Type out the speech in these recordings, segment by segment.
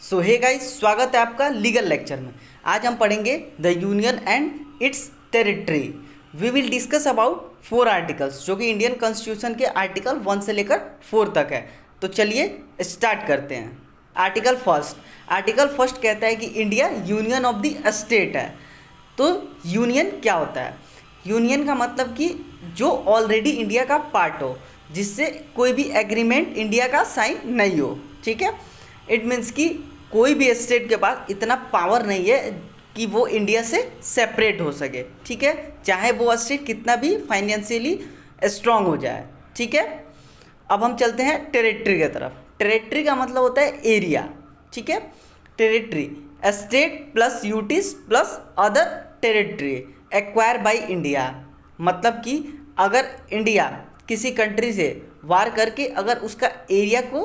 सो hey guys, स्वागत है आपका लीगल लेक्चर में। आज हम पढ़ेंगे the union and its territory. We will discuss about 4 articles जो कि इंडियन कॉन्स्टिट्यूशन के आर्टिकल 1 से लेकर 4 तक है। तो चलिए स्टार्ट करते हैं। आर्टिकल फर्स्ट कहता है कि India union of the state है। तो यूनियन क्या होता है? यूनियन का मतलब कि जो ऑलरेडी इंडिया का पार्ट हो, जिससे कोई भी एग्रीमेंट इंडिया का साइन नहीं हो। ठीक है, इट मीन्स कि कोई भी स्टेट के पास इतना पावर नहीं है कि वो इंडिया से सेपरेट हो सके। ठीक है, चाहे वो स्टेट कितना भी फाइनेंशियली स्ट्रांग हो जाए। ठीक है, अब हम चलते हैं टेरिटरी की तरफ। टेरिटरी का मतलब होता है एरिया। ठीक है, territory state plus UTs plus other territory acquire by India. मतलब कि अगर इंडिया किसी कंट्री से वार करके अगर उसका एरिया को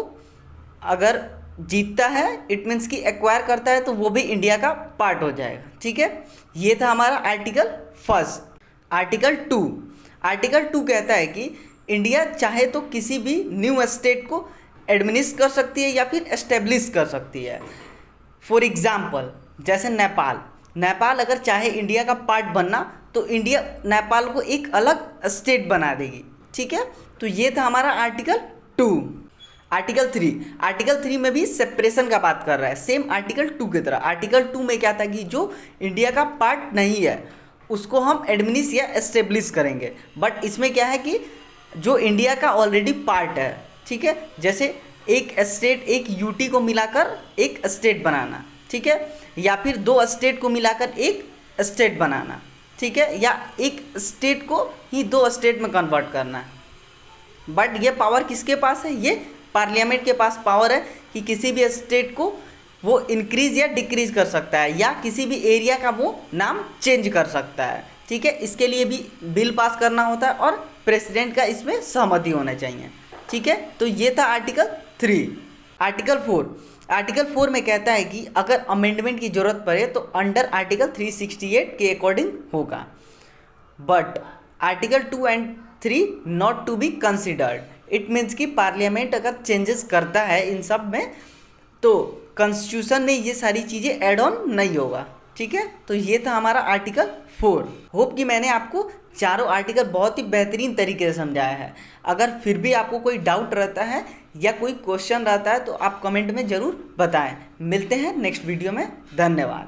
अगर जीतता है, इट मीन्स कि एक्वायर करता है, तो वो भी इंडिया का पार्ट हो जाएगा। ठीक है, ये था हमारा आर्टिकल फर्स्ट। आर्टिकल टू कहता है कि इंडिया चाहे तो किसी भी न्यू स्टेट को एडमिनिस्ट्रेट कर सकती है या फिर एस्टेब्लिश कर सकती है। फॉर एग्जाम्पल, जैसे नेपाल अगर चाहे इंडिया का पार्ट बनना, तो इंडिया नेपाल को एक अलग स्टेट बना देगी। ठीक है, तो ये था हमारा आर्टिकल 2। आर्टिकल थ्री में भी सेपरेशन का बात कर रहा है, सेम आर्टिकल 2 की तरह। आर्टिकल 2 में क्या था कि जो इंडिया का पार्ट नहीं है उसको हम एडमिनिस्ट्रेट या एस्टेब्लिश करेंगे। बट इसमें क्या है कि जो इंडिया का ऑलरेडी पार्ट है, ठीक है, जैसे एक स्टेट, एक यूटी को मिलाकर एक स्टेट बनाना। ठीक है, या फिर 2 स्टेट को मिलाकर एक स्टेट बनाना। ठीक है, या एक स्टेट को ही 2 स्टेट में कन्वर्ट करना। बट ये पावर किसके पास है? ये पार्लियामेंट के पास पावर है कि किसी भी स्टेट को वो इंक्रीज या डिक्रीज कर सकता है, या किसी भी एरिया का वो नाम चेंज कर सकता है। ठीक है, इसके लिए भी बिल पास करना होता है और प्रेसिडेंट का इसमें सहमति होना चाहिए। ठीक है, तो ये था आर्टिकल 3। आर्टिकल 4 में कहता है कि अगर अमेंडमेंट की जरूरत पड़े तो अंडर आर्टिकल 368 के अकॉर्डिंग होगा। But article 2 and 3 not to be considered. It means कि पार्लियामेंट अगर चेंजेस करता है इन सब में, तो कॉन्स्टिट्यूशन में ये सारी चीज़ें ऐड ऑन नहीं होगा। ठीक है, तो ये था हमारा आर्टिकल 4। होप कि मैंने आपको चारों आर्टिकल बहुत ही बेहतरीन तरीके से समझाया है। अगर फिर भी आपको कोई डाउट रहता है या कोई क्वेश्चन रहता है तो आप कमेंट में ज़रूर बताएं। मिलते हैं नेक्स्ट वीडियो में। धन्यवाद।